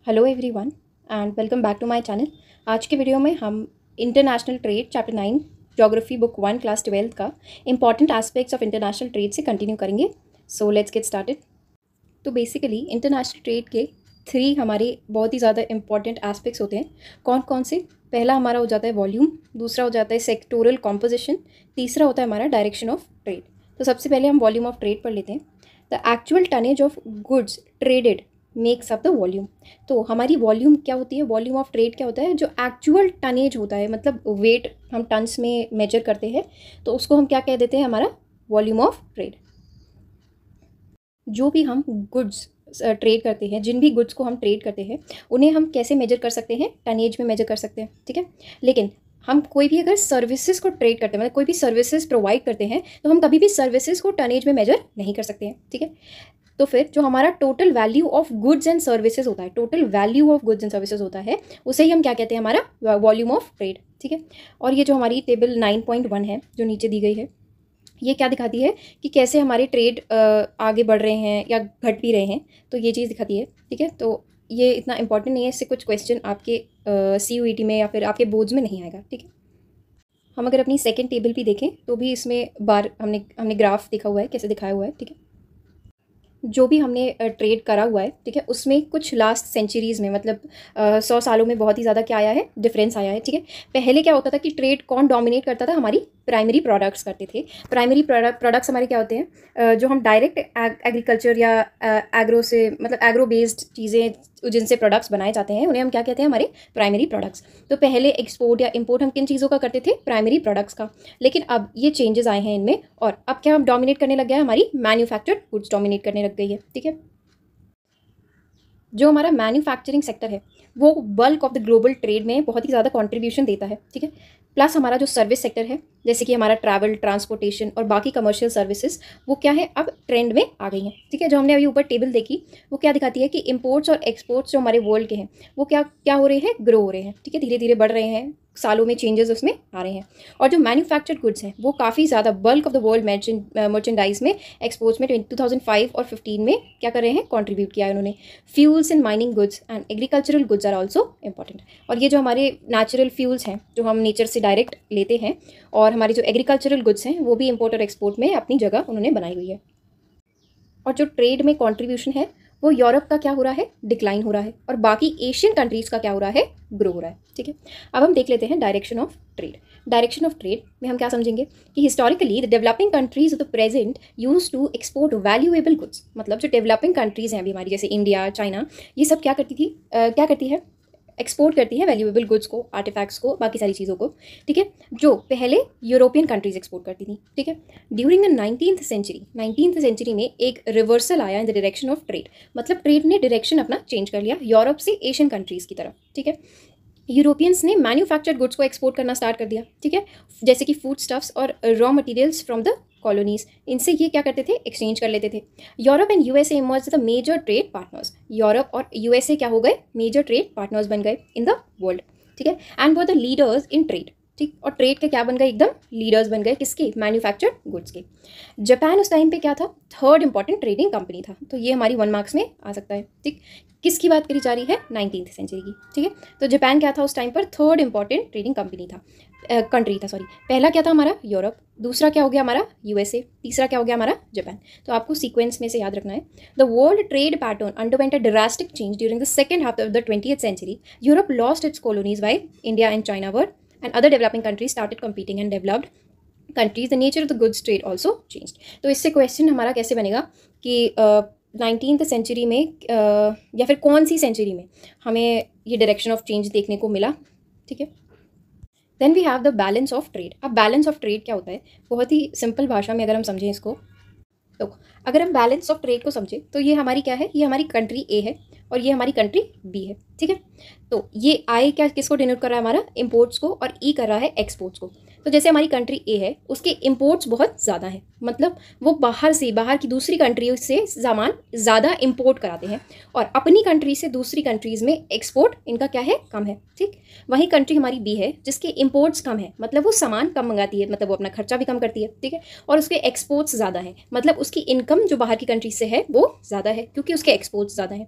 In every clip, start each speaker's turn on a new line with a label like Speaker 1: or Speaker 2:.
Speaker 1: Hello everyone and welcome back to my channel. आज के video में हम international trade chapter 9 geography book 1 class 12 का important aspects of international trade से continue करेंगे। So let's get started. तो basically international trade के 3 हमारे बहुत ही ज़्यादा इंपॉर्टेंट एस्पेक्ट्स होते हैं। कौन कौन से? पहला हमारा हो जाता है वॉल्यूम, दूसरा हो जाता है सेक्टोरल कॉम्पोजिशन, तीसरा होता है हमारा डायरेक्शन ऑफ ट्रेड। तो सबसे पहले हम वॉल्यूम ऑफ ट्रेड पढ़ लेते हैं। The actual tonnage of goods traded makes up the volume. तो हमारी वॉल्यूम क्या होती है? वॉल्यूम ऑफ ट्रेड क्या होता है? जो एक्चुअल टनेज होता है, मतलब वेट हम टन्स में मेजर करते हैं, तो उसको हम क्या कह देते हैं? हमारा वॉल्यूम ऑफ ट्रेड। जो भी हम गुड्स ट्रेड करते हैं, जिन भी गुड्स को हम ट्रेड करते हैं, उन्हें हम कैसे मेजर कर सकते हैं? टनेज में मेजर कर सकते हैं, ठीक है। लेकिन हम कोई भी अगर सर्विसेज को ट्रेड करते हैं, मतलब कोई भी सर्विसेज प्रोवाइड करते हैं, तो हम कभी भी सर्विसेज को टनेज में मेजर नहीं कर सकते हैं, ठीक है। तो फिर जो हमारा total value of goods and services होता है, total value of goods and services होता है, उसे ही हम क्या कहते हैं? हमारा वॉल्यूम ऑफ ट्रेड, ठीक है। और ये जो हमारी टेबल 9.1 है जो नीचे दी गई है, ये क्या दिखाती है कि कैसे हमारे ट्रेड आगे बढ़ रहे हैं या घट भी रहे हैं, तो ये चीज़ दिखाती है, ठीक है। तो ये इतना इंपॉर्टेंट नहीं है, इससे कुछ क्वेश्चन आपके CUET में या फिर आपके बोर्ड्स में नहीं आएगा, ठीक है। हम अगर अपनी सेकंड टेबल भी देखें तो भी इसमें बार हमने ग्राफ देखा हुआ है, कैसे दिखाया हुआ है, ठीक है। जो भी हमने ट्रेड करा हुआ है, ठीक है, उसमें कुछ लास्ट सेंचुरीज़ में, मतलब 100 सालों में बहुत ही ज़्यादा क्या आया है? डिफरेंस आया है, ठीक है। पहले क्या होता था कि ट्रेड कौन डोमिनेट करता था? हमारी प्राइमरी प्रोडक्ट्स करते थे। प्राइमरी प्रोडक्ट्स हमारे क्या होते हैं? जो हम डायरेक्ट एग्रीकल्चर या एग्रो से, मतलब एग्रो बेस्ड चीज़ें जिनसे प्रोडक्ट्स बनाए जाते हैं, उन्हें हम क्या कहते हैं? हमारे प्राइमरी प्रोडक्ट्स। तो पहले एक्सपोर्ट या इंपोर्ट हम किन चीज़ों का करते थे? प्राइमरी प्रोडक्ट्स का। लेकिन अब ये चेंजेस आए हैं इनमें, और अब क्या हम डोमिनेट करने लग गया है? हमारी मैन्युफैक्चर्ड गुड्स डोमिनेट करने लग गई है, ठीक है। जो हमारा मैन्युफैक्चरिंग सेक्टर है, वो bulk of the global trade में बहुत ही ज़्यादा कंट्रीब्यूशन देता है, ठीक है। प्लस हमारा जो सर्विस सेक्टर है, जैसे कि हमारा ट्रैवल, ट्रांसपोर्टेशन और बाकी कमर्शियल सर्विसेज, वो क्या है? अब ट्रेंड में आ गई हैं, ठीक है। जो हमने अभी ऊपर टेबल देखी, वो क्या दिखाती है कि इंपोर्ट्स और एक्सपोर्ट्स जो हमारे वर्ल्ड के हैं, वो क्या क्या हो रहे हैं? ग्रो हो रहे हैं, ठीक है, धीरे धीरे बढ़ रहे हैं, सालों में चेंजेस उसमें आ रहे हैं। और जो मैन्युफैक्चर्ड गुड्स हैं, वो काफ़ी ज़्यादा bulk of the world merchandise में, एक्सपोर्ट्स में 2005 और 15 में क्या कर रहे हैं? कंट्रीब्यूट किया है उन्होंने। Fuels and mining goods and agricultural goods are also important. और ये जो हमारे नेचुरल फ्यूल्स हैं, जो हम नेचर से डायरेक्ट लेते हैं, और हमारी जो एग्रीकल्चरल गुड्स हैं, वो भी इंपोर्ट और एक्सपोर्ट में अपनी जगह उन्होंने बनाई हुई है। और जो ट्रेड में कंट्रीब्यूशन है, वो यूरोप का क्या हो रहा है? डिक्लाइन हो रहा है, और बाकी एशियन कंट्रीज़ का क्या हो रहा है? ग्रो हो रहा है, ठीक है। अब हम देख लेते हैं direction of trade. Direction of trade में हम क्या समझेंगे कि historically the developing countries of the present used to export valuable goods. मतलब जो डेवलपिंग कंट्रीज़ हैं अभी हमारी, जैसे इंडिया, चाइना, ये सब क्या करती है? एक्सपोर्ट करती है वैल्यूएबल गुड्स को, आर्टिफैक्ट्स को, बाकी सारी चीज़ों को, ठीक है, जो पहले यूरोपियन कंट्रीज एक्सपोर्ट करती थी, ठीक है। ड्यूरिंग द 19th सेंचुरी में एक रिवर्सल आया in the direction of trade. मतलब ट्रेड ने डायरेक्शन अपना चेंज कर लिया यूरोप से एशियन कंट्रीज़ की तरफ, ठीक है। यूरोपियंस ने मैन्युफैक्चर्ड गुड्स को एक्सपोर्ट करना स्टार्ट कर दिया, ठीक है, जैसे कि फूड स्टफ्स और raw materials from the colonies. इनसे ये क्या करते थे? एक्सचेंज कर लेते थे। Europe and USA emerge the major trade partners. Europe और USA क्या हो गए? मेजर ट्रेड पार्टनर्स बन गए इन द वर्ल्ड, ठीक है। एंड वो द लीडर्स इन ट्रेड, ठीक। और ट्रेड के क्या बन गए? एकदम लीडर्स बन गए, किसके? मैन्युफैक्चर्ड गुड्स के। जापान उस टाइम पे क्या था? थर्ड इंपॉर्टेंट ट्रेडिंग कंपनी था। तो ये हमारी 1 मार्क्स में आ सकता है, ठीक। किसकी बात करी जा रही है? 19th सेंचुरी की, ठीक है। तो जापान क्या था उस टाइम पर? थर्ड इंपॉर्टेंट ट्रेडिंग कंपनी था, कंट्री था, सॉरी। पहला क्या था हमारा? यूरोप। दूसरा क्या हो गया हमारा? USA। तीसरा क्या हो गया हमारा? जापान। तो आपको सीक्वेंस में से याद रखना है। The world trade pattern underwent a drastic change during the second half of the 20th century. Europe lost its colonies while India and China were and other developing countries started competing and developed countries, the nature of the goods trade also changed। तो इससे question हमारा कैसे बनेगा कि 19th century में या फिर कौन सी सेंचुरी में हमें ये डायरेक्शन ऑफ चेंज देखने को मिला, ठीक है। Then we have the balance of trade. अब बैलेंस ऑफ ट्रेड क्या होता है? बहुत ही सिंपल भाषा में अगर हम समझें इसको, तो अगर हम बैलेंस ऑफ ट्रेड को समझें, तो ये हमारी क्या है? ये हमारी कंट्री A है और ये हमारी कंट्री B है, ठीक है। तो ये I क्या किसको डिनोट कर रहा है? हमारा इंपोर्ट्स को, और E कर रहा है एक्सपोर्ट्स को। तो जैसे हमारी कंट्री A है, उसके इंपोर्ट्स बहुत ज़्यादा हैं, मतलब वो बाहर की दूसरी कंट्री से सामान ज़्यादा इंपोर्ट कराते हैं, और अपनी कंट्री से दूसरी कंट्रीज़ में एक्सपोर्ट इनका क्या है? कम है, ठीक। वहीं कंट्री हमारी B है, जिसके इंपोर्ट्स कम है, मतलब वो सामान कम मंगाती है, मतलब वो अपना खर्चा भी कम करती है, ठीक है, और उसके एक्सपोर्ट्स ज़्यादा हैं, मतलब उसकी इनकम जो बाहर की कंट्री से है वो ज़्यादा है, क्योंकि उसके एक्सपोर्ट्स ज़्यादा हैं।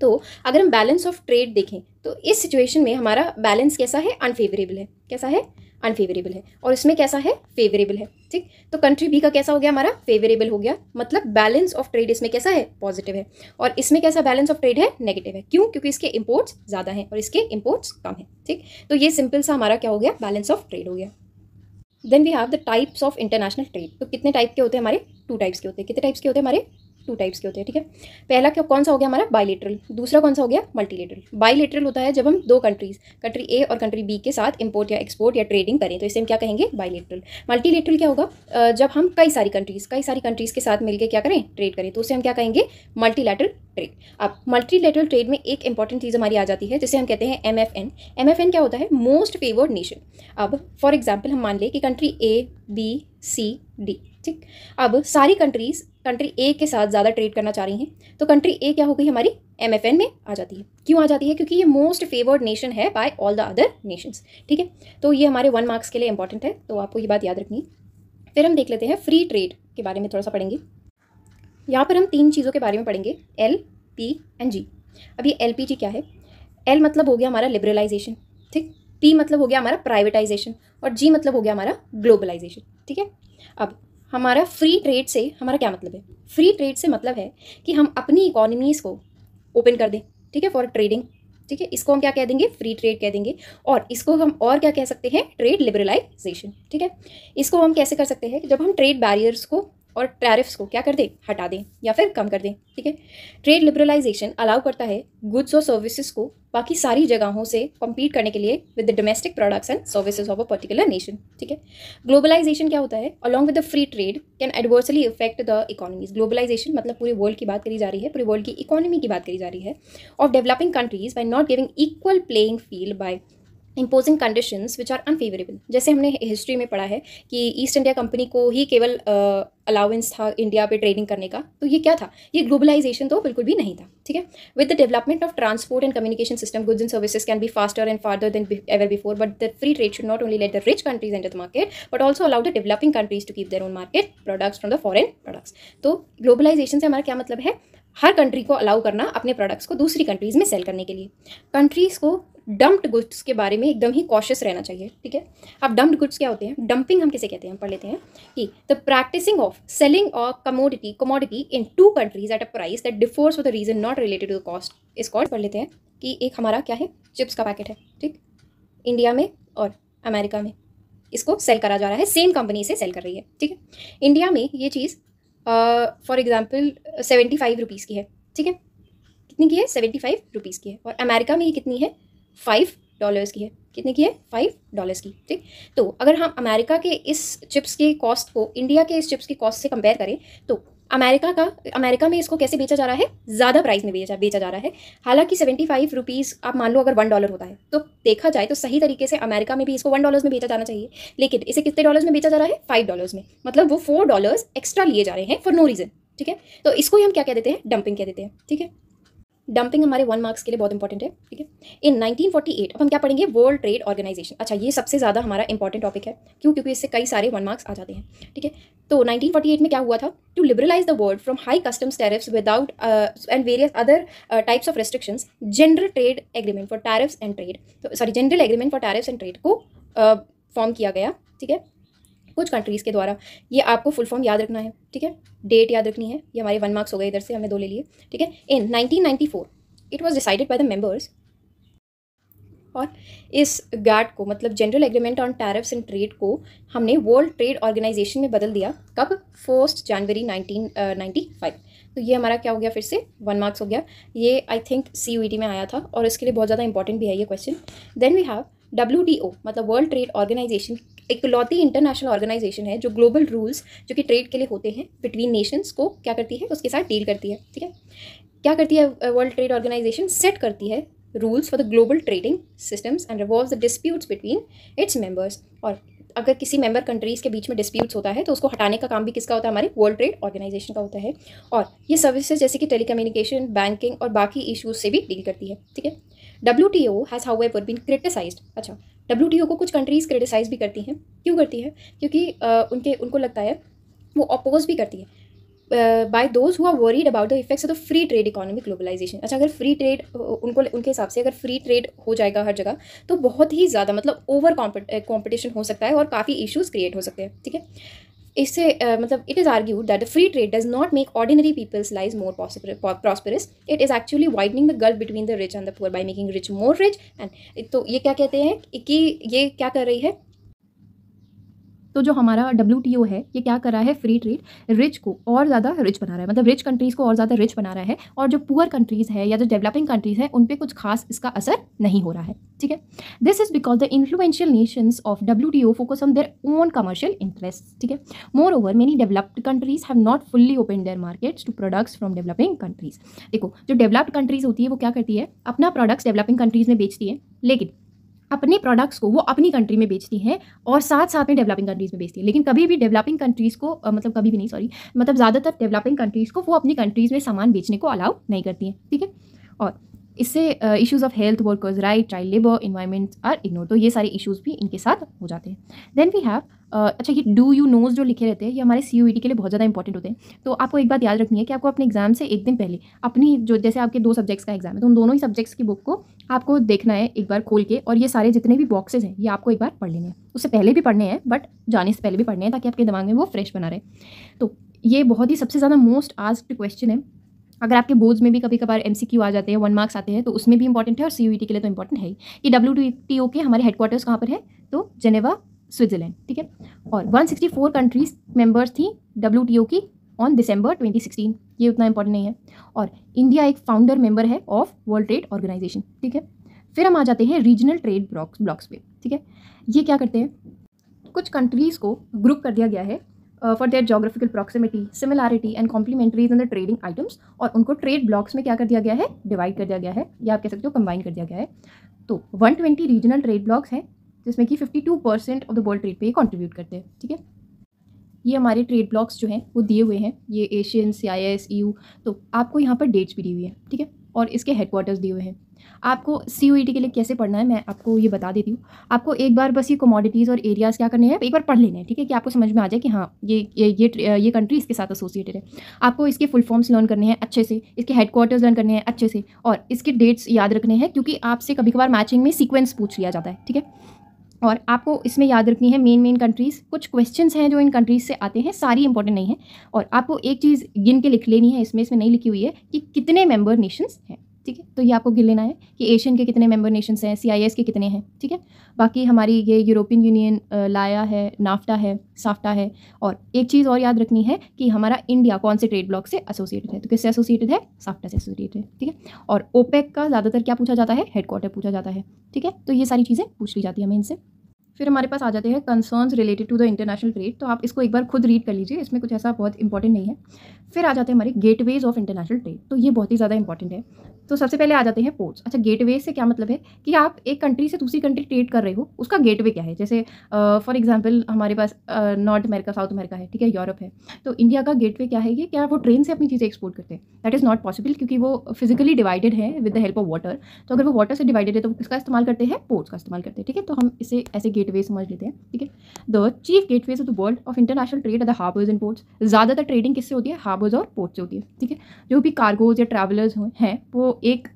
Speaker 1: तो अगर हम बैलेंस ऑफ ट्रेड देखें तो इस सिचुएशन में हमारा बैलेंस कैसा है, अनफेवरेबल है। कैसा है, अनफेवरेबल है। और इसमें कैसा है, फेवरेबल है। ठीक, तो कंट्री बी का कैसा हो गया, हमारा फेवरेबल हो गया, मतलब बैलेंस ऑफ ट्रेड इसमें कैसा है, पॉजिटिव है। और इसमें कैसा बैलेंस ऑफ ट्रेड है, नेगेटिव है। क्यों, क्योंकि इसके इंपोर्ट्स ज़्यादा हैं और इसके इंपोर्ट्स कम है। ठीक, तो ये सिंपल सा हमारा क्या हो गया, बैलेंस ऑफ ट्रेड हो गया। Then we have the types of international trade. तो कितने टाइप के होते हैं हमारे, 2 टाइप्स के होते हैं। कितने टाइप्स के होते हैं हमारे, 2 टाइप्स के होते हैं। ठीक है, पहला क्या, कौन सा हो गया हमारा, बायलेटरल। दूसरा कौन सा हो गया, मल्टीलेटरल। बायलेटरल होता है जब हम 2 कंट्रीज, कंट्री ए और कंट्री बी के साथ इंपोर्ट या एक्सपोर्ट या ट्रेडिंग करें, तो इसे हम क्या कहेंगे, बायलेटरल। मल्टीलेटरल क्या होगा, जब हम कई सारी कंट्रीज के साथ मिलकर क्या करें, ट्रेड करें, तो उसे हम क्या कहेंगे, मल्टीलैटरल ट्रेड। अब मल्टीलैटरल ट्रेड में एक इंपॉर्टेंट चीज़ हमारी आ जाती है जिसे हम कहते हैं MFN। MFN क्या होता है, मोस्ट फेवर्ड नेशन। अब फॉर एग्जाम्पल हम मान लें कि country A B C D, ठीक, अब सारी कंट्रीज कंट्री ए के साथ ज़्यादा ट्रेड करना चाह रही हैं, तो कंट्री ए क्या हो गई हमारी, MFN में आ जाती है। क्यों आ जाती है, क्योंकि ये मोस्ट फेवर्ड नेशन है by all the other nations. ठीक है, तो ये हमारे 1 मार्क्स के लिए इंपॉर्टेंट है, तो आपको ये बात याद रखनी है। फिर हम देख लेते हैं फ्री ट्रेड के बारे में थोड़ा सा पढ़ेंगे। यहाँ पर हम 3 चीज़ों के बारे में पढ़ेंगे, L, P एंड G। अब ये LPG क्या है, L मतलब हो गया हमारा लिबरलाइजेशन, ठीक, P मतलब हो गया हमारा प्राइवेटाइजेशन और G मतलब हो गया हमारा ग्लोबलाइजेशन। ठीक है, अब हमारा फ्री ट्रेड से हमारा क्या मतलब है, फ्री ट्रेड से मतलब है कि हम अपनी इकोनॉमीज़ को ओपन कर दें, ठीक है, फॉर ट्रेडिंग। ठीक है, इसको हम क्या कह देंगे, फ्री ट्रेड कह देंगे। और इसको हम और क्या कह सकते हैं, ट्रेड लिबरलाइजेशन। ठीक है, इसको हम कैसे कर सकते हैं, जब हम ट्रेड बैरियर्स को और टैरिफ्स को क्या कर दें, हटा दें या फिर कम कर दें। ठीक है, ट्रेड लिबरलाइजेशन अलाउ करता है गुड्स और सर्विसेज को बाकी सारी जगहों से कम्पीट करने के लिए with the domestic products and services of a particular nation. ठीक है, ग्लोबलाइजेशन क्या होता है, along with the free trade can adversely effect the economies. Globalisation मतलब पूरे वर्ल्ड की बात करी जा रही है, पूरे वर्ल्ड की इकोनॉमी की बात करी जा रही है, of developing countries by not giving equal playing field by imposing conditions which are unfavorable। जैसे हमने हिस्ट्री में पढ़ा है कि ईस्ट इंडिया कंपनी को ही केवल अलाउंस था इंडिया पे ट्रेडिंग करने का, तो ये क्या था, ये ग्लोबलाइजेशन तो बिल्कुल भी नहीं था। ठीक है, with the development of transport and communication system, goods and services can be faster and farther than ever before, but the free trade should not only let the rich countries enter the market but also allow the developing countries to keep their own market products from the foreign products. तो globalisation से हमारा क्या मतलब है, हर country को allow करना अपने products को दूसरी कंट्रीज़ में सेल करने के लिए। कंट्रीज़ को डम्प्ड गुड्स के बारे में एकदम ही कॉशियस रहना चाहिए। ठीक है, अब डम्प्ड गुड्स क्या होते हैं, डंपिंग हम किसे कहते हैं, हम पढ़ लेते हैं कि the practising of selling a commodity in 2 countries at a price that differs for the reason not related to the cost is called. पढ़ लेते हैं कि एक हमारा क्या है, चिप्स का पैकेट है, ठीक, इंडिया में और अमेरिका में इसको सेल करा जा रहा है, सेम कंपनी से सेल कर रही है। ठीक है, इंडिया में ये चीज़ फॉर एग्जाम्पल 75 रुपीज़ की है। ठीक है, कितनी की है, 75 रुपीज़ की है। और अमेरिका में ये कितनी है, $5 की है। कितने की है, $5 की। ठीक, तो अगर हम अमेरिका के इस चिप्स के कॉस्ट को इंडिया के इस चिप्स की कॉस्ट से कंपेयर करें तो अमेरिका में इसको कैसे बेचा जा रहा है, ज़्यादा प्राइस में बेचा जा रहा है। हालांकि 75 रुपीज़ आप मान लो अगर $1 होता है, तो देखा जाए तो सही तरीके से अमेरिका में भी इसको $1 में बेचा जाना चाहिए, लेकिन इसे कितने डॉलर्स में बेचा जा रहा है, $5 में। मतलब वो $4 एक्स्ट्रा लिए जा रहे हैं फॉर नो रीज़न। ठीक है, तो इसको ही हम क्या कह देते हैं, डंपिंग कह देते हैं। ठीक है, डंपिंग हमारे 1 मार्क्स के लिए बहुत इंपॉर्टेंट है। ठीक है, इन 1948 अब हम क्या पढ़ेंगे, वर्ल्ड ट्रेड ऑर्गेनाइजेशन। अच्छा, ये सबसे ज़्यादा हमारा इंपॉर्टेंट टॉपिक है, क्यों, क्योंकि इससे कई सारे 1 मार्क्स आ जाते हैं। ठीक है, तो 1948 में क्या हुआ था, to liberalise the world from high customs tariffs without and various other types of restrictions, general trade agreement for tariffs and trade, तो sorry general agreement for tariffs and trade को फॉर्म किया गया। ठीक है, कुछ कंट्रीज़ के द्वारा। ये आपको फुल फॉर्म याद रखना है। ठीक है, डेट याद रखनी है। ये हमारे 1 मार्क्स हो गए, इधर से हमने 2 ले लिए। ठीक है, इन 1994 it was decided by the members, और इस गैट को मतलब general agreement on tariffs and trade को हमने वर्ल्ड ट्रेड ऑर्गेनाइजेशन में बदल दिया। कब, 1 जनवरी 1995। तो ये हमारा क्या हो गया, फिर से 1 मार्क्स हो गया। ये आई थिंक CUET में आया था और इसके लिए बहुत ज़्यादा इंपॉर्टेंट भी है ये question. Then we have WTO मतलब वर्ल्ड ट्रेड ऑर्गेनाइजेशन, इकलौती इंटरनेशनल ऑर्गेनाइजेशन है जो ग्लोबल रूल्स जो कि ट्रेड के लिए होते हैं बिटवीन नेशंस को क्या करती है, उसके साथ डील करती है। ठीक है, क्या करती है वर्ल्ड ट्रेड ऑर्गेनाइजेशन, सेट करती है rules for the global trading systems and revolves the disputes between its members. और अगर किसी मेंबर कंट्रीज़ के बीच में डिस्प्यूट्स होता है तो उसको हटाने का काम भी किसका होता है, हमारे वर्ल्ड ट्रेड ऑर्गेनाइजेशन का होता है। और ये सर्विसेज जैसे कि टेलीकम्युनिकेशन, बैंकिंग और बाकी इश्यूज से भी डील करती है। ठीक है, WTO has however been criticised. अच्छा, WTO को कुछ कंट्रीज़ क्रिटिसाइज भी करती हैं। क्यों करती है, क्योंकि उनको लगता है, वो अपोज भी करती है by those who are worried about the effects of the free trade economy globalisation. अच्छा, अगर फ्री ट्रेड उनके हिसाब से अगर फ्री ट्रेड हो जाएगा हर जगह तो बहुत ही ज़्यादा मतलब ओवर कॉम्पिटिशन हो सकता है और काफ़ी इश्यूज क्रिएट हो सकते हैं, ठीक है। इससे मतलब it is argued that the free trade does not make ordinary peoples lives more prosperous, it is actually widening the gulf between the rich and the poor by making rich more rich. And तो ये क्या कहते हैं कि ये क्या कर रही है, तो जो हमारा WTO है ये क्या कर रहा है, फ्री ट्रेड रिच को और ज़्यादा रिच बना रहा है, मतलब रिच कंट्रीज़ को और ज़्यादा रिच बना रहा है, और जो पुअर कंट्रीज़ है या जो डेवलपिंग कंट्रीज़ है उन पे कुछ खास इसका असर नहीं हो रहा है, ठीक है। This is because the influential nations of WTO focus on their own commercial interest, ठीक है। Moreover many developed countries have not fully open their markets to products from developing countries. देखो, जो डेवलप्ड कंट्रीज़ होती है वो क्या करती है, अपना प्रोडक्ट्स डेवलपिंग कंट्रीज़ में बेचती है, लेकिन अपने प्रोडक्ट्स को वो अपनी कंट्री में बेचती हैं और साथ साथ में डेवलपिंग कंट्रीज़ में बेचती है। लेकिन कभी भी डेवलपिंग कंट्रीज़ को मतलब कभी भी नहीं, सॉरी, मतलब ज़्यादातर डेवलपिंग कंट्रीज़ को वो अपनी कंट्रीज़ में सामान बेचने को अलाउ नहीं करती हैं, ठीक है। और इससे issues of health, workers right, child labour, environment are ignore, तो ये सारे इश्यूज़ भी इनके साथ हो जाते हैं। देन वी हैव अच्छा, ये डू यू नोज जो लिखे रहते हैं ये हमारे CUET के लिए बहुत ज़्यादा इंपॉर्टेंट होते हैं। तो आपको एक बात याद रखनी है कि आपको अपने एग्जाम से एक दिन पहले अपनी जो, जैसे आपके 2 सब्जेक्ट्स का एग्जाम है तो उन दोनों ही सब्जेक्ट्स की बुक को आपको देखना है एक बार खोल के, और ये सारे जितने भी बॉक्सेस हैं ये आपको एक बार पढ़ लेने हैं। उससे पहले भी पढ़ने हैं बट जाने से पहले भी पढ़ने हैं ताकि आपके दिमाग में वो फ्रेश बना रहे। तो ये बहुत ही सबसे ज़्यादा मोस्ट आस्क्ड क्वेश्चन है। अगर आपके बोर्ड्स में भी कभी कभार MCQ आ जाते हैं, 1 मार्क्स आते हैं, तो उसमें भी इंपॉर्टेंट है और CUET के लिए तो इंपॉर्टेंट है ही। कि WTO के हमारे हेडक्वार्टर्स कहाँ पर है, तो जेनेवा, स्विट्जरलैंड, ठीक है। और 164 कंट्रीज मेंबर्स थी WTO की ऑन दिसंबर 2016, ये उतना इंपॉर्टेंट नहीं है। और इंडिया एक फाउंडर मेंबर है ऑफ वर्ल्ड ट्रेड ऑर्गेनाइजेशन, ठीक है। फिर हम आ जाते हैं रीजनल ट्रेड ब्लॉक्स पे, ठीक है। ये क्या करते हैं, कुछ कंट्रीज़ को ग्रुप कर दिया गया है for their geographical proximity, similarity and complementarities in the trading items, और उनको ट्रेड ब्लॉक्स में क्या कर दिया गया है, डिवाइड कर दिया गया है, या आप कह सकते हो कंबाइन कर दिया गया है। तो 120 रीजनल ट्रेड ब्लॉक्स हैं जिसमें कि 52% ऑफ द वर्ल्ड ट्रेड पे कंट्रीब्यूट करते हैं, ठीक है। ये हमारे ट्रेड ब्लॉक्स जो हैं वो दिए हुए हैं, ये एशियन, CIS, EU। तो आपको यहाँ पर डेट्स भी दी हुई है, ठीक है, और इसके हेडक्वार्टर्स दिए हुए हैं। आपको CUET के लिए कैसे पढ़ना है मैं आपको ये बता देती हूँ। आपको एक बार बस ये कमोडिटीज़ और एरियाज़ क्या करने हैं, एक बार पढ़ लेने हैं, ठीक है, कि आपको समझ में आ जाए कि हाँ ये कंट्री इसके साथ एसोसिएटेड है। आपको इसके फुल फॉर्म्स लर्न करने हैं अच्छे से, इसके हेडक्वार्टर्स लर्न करने हैं अच्छे से, और इसके डेट्स याद रखने हैं क्योंकि आपसे कभी कभार मैचिंग में सीक्वेंस पूछ लिया जाता है, ठीक है। और आपको इसमें याद रखनी है मेन कंट्रीज़। कुछ क्वेश्चंस हैं जो इन कंट्रीज़ से आते हैं, सारी इंपॉर्टेंट नहीं है। और आपको एक चीज़ गिन के लिख लेनी है, इसमें नहीं लिखी हुई है कि कितने मेंबर नेशंस हैं, ठीक है। तो ये आपको गिन लेना है कि एशियन के कितने मेंबर नेशंस हैं, CIS के कितने हैं, ठीक है। बाकी हमारी ये यूरोपियन यूनियन लाया है, नाफ्टा है, साफ्टा है। और एक चीज़ और याद रखनी है कि हमारा इंडिया कौन से ट्रेड ब्लॉक से एसोसिएटेड है, तो किससे एसोसिएटेड है, साफ्टा से एसोसिएटेड है, ठीक है। और OPEC का ज़्यादातर क्या पूछा जाता है, हेडक्वार्टर पूछा जाता है, ठीक है। तो ये सारी चीज़ें पूछ ली जाती है हमें इनसे। फिर हमारे पास आ जाते हैं concerns related to the international trade, तो आप इसको एक बार खुद रीड कर लीजिए, इसमें कुछ ऐसा बहुत इंपॉर्टेंट नहीं है। फिर आ जाते हैं हमारे गेटवेज ऑफ इंटरनेशनल ट्रेड, तो ये बहुत ही ज़्यादा इंपॉर्टेंट है। तो सबसे पहले आ जाते हैं पोर्ट्स। अच्छा, गेटवे से क्या मतलब है कि आप एक कंट्री से दूसरी कंट्री ट्रेड कर रहे हो, उसका गेटवे क्या है। जैसे फॉर एग्जांपल हमारे पास नॉर्थ अमेरिका, साउथ अमेरिका है, ठीक है, यूरोप है। तो इंडिया का गेटवे क्या है, ये क्या वो ट्रेन से अपनी चीज़ें एक्सपोर्ट करते हैं, दैट इज़ नॉट पॉसिबल क्योंकि वो फिजिकली डिवाइडेड है with the help of water. तो अगर वो वाटर से डिवाइडेड है तो किसका इस्तेमाल करते हैं, पोर्ट्स का इस्तेमाल करते हैं, ठीक है। तो हम इसे ऐसे गेटवे समझ लेते हैं, ठीक है। The chief gateways of the world of international trade are the harbours and ports. ज़्यादातर ट्रेडिंग किससे होती है, हार्बर्स और पोर्ट से होती है, ठीक है। जो भी कार्गोज या ट्रैवलर्स हैं वो एक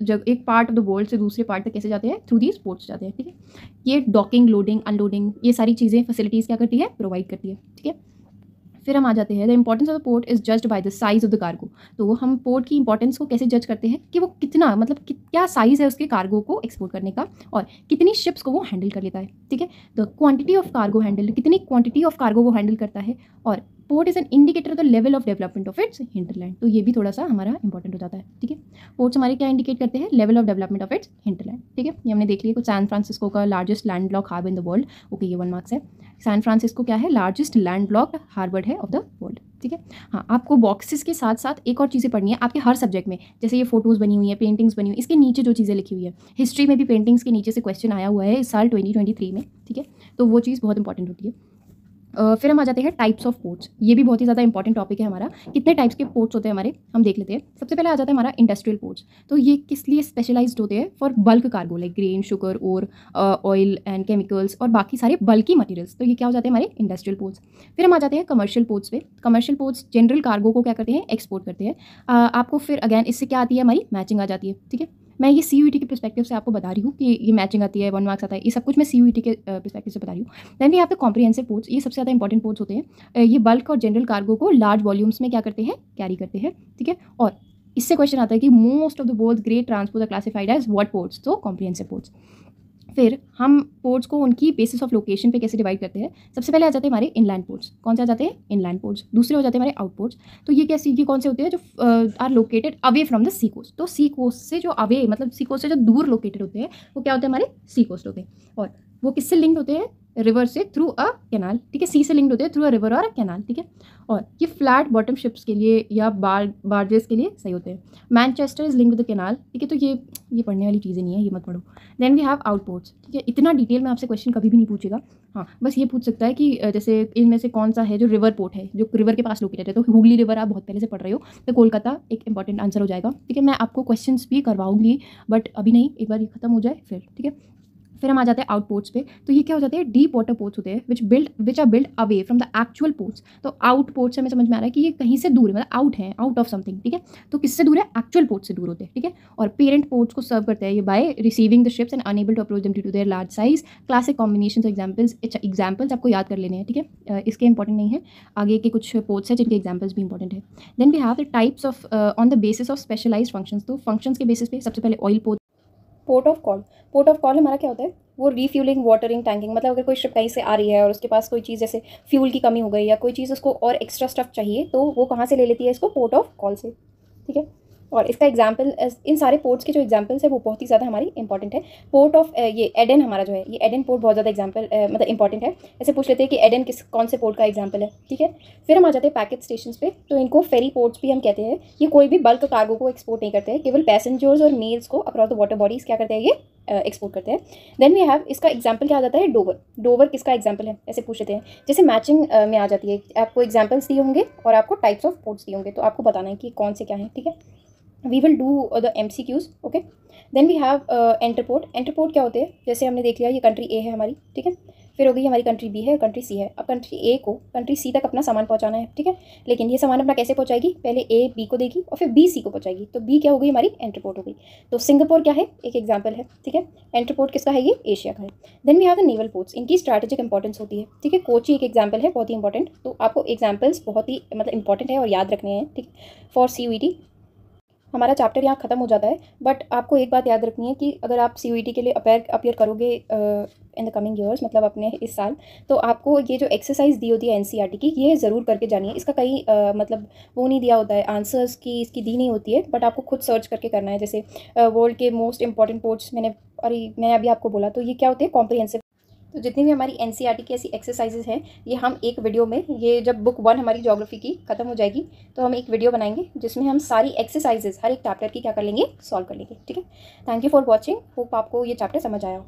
Speaker 1: पार्ट ऑफ द वर्ल्ड से दूसरे पार्ट तक कैसे जाते हैं, थ्रू दी पोर्ट्स जाते हैं, ठीक है। ये डॉकिंग, लोडिंग, अनलोडिंग, ये सारी चीज़ें फैसिलिटीज़ क्या करती है, प्रोवाइड करती है, ठीक है। फिर हम आ जाते हैं the importance of the port is judged by the size of the cargo. तो हम पोर्ट की इंपॉर्टेंस को कैसे जज करते हैं कि वो कितना, मतलब क्या साइज़ है उसके कार्गो को एक्सपोर्ट करने का, और कितनी शिप्स को वो हैंडल कर लेता है, ठीक है। The quantity of cargo handle, कितनी क्वांटिटी ऑफ कार्गो वो हैंडल करता है। और port is an indicator of the level of development of its hinterland, तो ये भी थोड़ा सा हमारा इंपॉर्टेंट हो जाता है, ठीक है। पोर्ट्स हमारे क्या इंडिकेट करते हैं, level of development of its hinterland, ठीक है। ये हमने देख लिया। कुछ सैन फ्रांसिस्को का largest land block harbour in the world, okay, ये 1 मार्क्स है। सैन फ्रांसिस्को क्या है, लार्जेस्ट लैंड ब्लॉक हार्बर है ऑफ द वर्ल्ड, ठीक है। हाँ, आपको बॉक्सेस के साथ साथ एक और चीज़ें पढ़नी है आपके हर सब्जेक्ट में। जैसे ये फोटोज़ बनी हुई हैं, पेंटिंग्स बनी हुई हैं, इसके नीचे जो चीज़ें लिखी हुई है, हिस्ट्री में भी पेंटिंग्स के नीचे से क्वेश्चन आया हुआ है इस साल 2023 में, ठीक है। तो वो चीज़ बहुत इंपॉर्टेंट होती है। फिर हम आ जाते हैं टाइप्स ऑफ पोर्ट्स। ये भी बहुत ही ज़्यादा इंपॉर्टेंट टॉपिक है हमारा। कितने टाइप्स के पोर्ट्स होते हैं हमारे, हम देख लेते हैं। सबसे पहले आ जाता है हमारा इंडस्ट्रियल पोर्ट्स। तो ये किस लिए स्पेशलाइज्ड होते हैं? For bulk cargo like grain, sugar और ऑयल एंड केमिकल्स और बाकी सारे बल्की मटेरियल्स। तो ये क्या हो जाते हैं हमारे इंडस्ट्रियल पोर्ट्स। फिर हम आ जाते हैं कमर्शियल पोर्ट्स पे। कमर्शियल पोर्ट्स जनरल कार्गो को क्या करते हैं, एक्सपोर्ट करते हैं। आपको फिर अगैन इससे क्या आती है, हमारी मैचिंग आ जाती है। ठीक है, मैं ये CUET के पर्सपेक्टिव से आपको बता रही हूँ कि ये मैचिंग आती है, 1 मार्क्स आता है, ये सब कुछ मैं CUET के पर्सपेक्टिव से बता रही हूँ। देन भी यहाँ पे कॉम्प्रिहेंसिव पोर्ट्स, ये सबसे ज़्यादा इंपॉर्टेंट पोर्ट्स होते हैं। ये बल्क और जनरल कार्गो को लार्ज वॉल्यूम्स में क्या करते हैं, कैरी करते हैं। ठीक है, और इससे क्वेश्चन आता है कि most of the world great transport are classified as what ports, तो कॉम्प्रिहेंसिव पोर्ट्स। फिर हम पोर्ट्स को उनकी बेसिस ऑफ लोकेशन पे कैसे डिवाइड करते हैं। सबसे पहले आ जाते हैं हमारे इनलैंड पोर्ट्स। कौन से आ जाते हैं, इनलैंड पोर्ट्स। दूसरे हो जाते हैं हमारे आउट पोर्ट्स। तो ये कैसे, ये कौन से होते हैं, जो are located away from the sea coast. तो सी कोस्ट से जो अवे, मतलब सी कोस्ट से जो दूर लोकेटेड होते हैं, वो क्या होते हैं, हमारे सी कोस्ट होते हैं। और वो किससे लिंक्ड होते हैं, रिवर से, थ्रू अ कैनाल। ठीक है, सी से लिंक्ड होते हैं थ्रू अ रिवर और अ कैनाल। ठीक है, और ये फ्लैट बॉटम शिप्स के लिए या बार्जेस के लिए सही होते हैं। Manchester is linked with the canal. ठीक है, तो ये पढ़ने वाली चीज़ें नहीं है, ये मत पढ़ो। Then we have outports. ठीक है, इतना डिटेल में आपसे क्वेश्चन कभी भी नहीं पूछेगा। हाँ, बस ये पूछ सकता है कि जैसे इनमें से कौन सा है जो रिवर पोर्ट है, जो रिवर के पास लोकेटेड है। तो हुगली रिवर आप बहुत पहले से पढ़ रहे हो, तो कोलकाता एक इंपॉर्टेंट आंसर हो जाएगा। ठीक है, मैं आपको क्वेश्चंस भी करवाऊंगी, बट अभी नहीं, एक बार ये खत्म हो जाए फिर। ठीक है, फिर हम आ जाते हैं आउट पोर्ट्स पे। तो ये क्या हो जाते हैं, डीप वाटर पोर्ट्स होते हैं which are build away from the actual ports. तो आउट पोर्ट से हमें समझ में आ रहा है कि ये कहीं से दूर है, मतलब आउट है, आउट ऑफ समथिंग। ठीक है, तो किससे दूर है, एक्चुअल पोर्ट से दूर होते हैं। ठीक है, और पेरेंट पोर्ट्स को सर्व करते हैं ये by receiving the ships and enable to approach them due to their large size. Classic combination examples आपको याद कर लेने हैं। ठीक है, इसके इंपॉर्टेंट नहीं है, आगे के कुछ पोर्ट्स हैं जिनके एग्जाम्पल्स भी इंपॉर्टेंट है। Then we have the types of on the basis of specialised functions. तो फंक्शंस के बेसिस पे सबसे पहले oil port. Port of call, port of call हमारा क्या होता है, वो रीफ्यूलिंग, वाटरिंग, टैंकिंग। मतलब अगर कोई शिप कहीं से आ रही है और उसके पास कोई चीज़, जैसे फ्यूल की कमी हो गई या कोई चीज़ उसको और एक्स्ट्रा स्टफ चाहिए, तो वो कहाँ से ले लेती है, इसको पोर्ट ऑफ कॉल से। ठीक है, और इसका एग्जाम्पल, इन सारे पोर्ट्स के जो एग्जाम्पल्स है वो बहुत ही ज़्यादा हमारी इंपॉर्टेंट है। पोर्ट ऑफ ये एडन हमारा जो है, ये एडन पोर्ट बहुत ज़्यादा एग्जाम्पल मतलब इंपॉर्टेंट है। ऐसे पूछ लेते हैं कि एडन कौन से पोर्ट का एग्जाम्पल है। ठीक है, फिर हम आ जाते हैं पैकेज स्टेशन पे। तो इनको फेरी पोर्ट्स भी हम कहते हैं। ये कोई भी बल्क कार्गो को एक्सपोर्ट नहीं करते हैं, केवल पैसेंजर्स और मेल्स को अक्रॉस द वाटर बॉडीज़ क्या करते हैं, ये एक्सपोर्ट करते हैं। देन वी हैव, इसका एग्जाम्पल क्या आ जाता है, डोवर। डोवर किसका एग्जाम्पल है, ऐसे पूछ लेते हैं। जैसे मैचिंग में आ जाती है, आपको एग्जाम्पल्स दिए होंगे और आपको टाइप्स ऑफ पोर्ट्स दिए होंगे, तो आपको बताना है कि कौन से क्या है। ठीक है, we will do the MCQs. okay, then we have एंटरपोर्ट। एंटरपोर्ट क्या होते हैं, जैसे हमने देख लिया ये कंट्री ए है हमारी। ठीक है, फिर हो गई हमारी कंट्री बी है, कंट्री सी है। अब कंट्री ए को कंट्री सी तक अपना सामान पहुंचाना है। ठीक है, लेकिन ये सामान अपना कैसे पहुंचाएगी, पहले ए बी को देगी और फिर बी सी को पहुंचाएगी। तो बी क्या हो गई, हमारी एंटरपोर्ट हो गई। तो सिंगापुर क्या है, एक एग्जाम्पल है। ठीक है, एंटरपोर्ट किसका है, ये एशिया का है। Then we have the naval ports, इनकी स्ट्रैटेजिक इंपॉर्टेंस होती है। ठीक है, कोची एक एग्जाम्पल है, बहुत ही इंपॉर्टेंट। तो आपको एग्जाम्पल्स बहुत ही मतलब इंपॉर्टेंट है और याद रखने हैं। ठीक, फॉर CUET। हमारा चैप्टर यहाँ खत्म हो जाता है, बट आपको एक बात याद रखनी है कि अगर आप CUET के लिए अपीयर करोगे इन द कमिंग ईयर्स, मतलब अपने इस साल, तो आपको ये जो एक्सरसाइज दी होती है NCERT की, ये ज़रूर करके जानी है। इसका कहीं मतलब वो नहीं दिया होता है, आंसर्स की इसकी दी नहीं होती है, बट आपको खुद सर्च करके करना है। जैसे वर्ल्ड के मोस्ट इंपॉर्टेंट पोर्ट्स मैंने अभी आपको बोला, तो ये क्या होते हैं, कॉम्प्रिहेंसिव। तो जितनी भी हमारी NCERT की ऐसी एक्सरसाइजेज हैं, ये हम एक वीडियो में, ये जब बुक 1 हमारी ज्योग्राफी की खत्म हो जाएगी, तो हम एक वीडियो बनाएंगे जिसमें हम सारी एक्सरसाइजेज हर एक चैप्टर की क्या कर लेंगे, सॉल्व कर लेंगे। ठीक है, thank you for watching. Hope आपको ये चैप्टर समझ आया हो।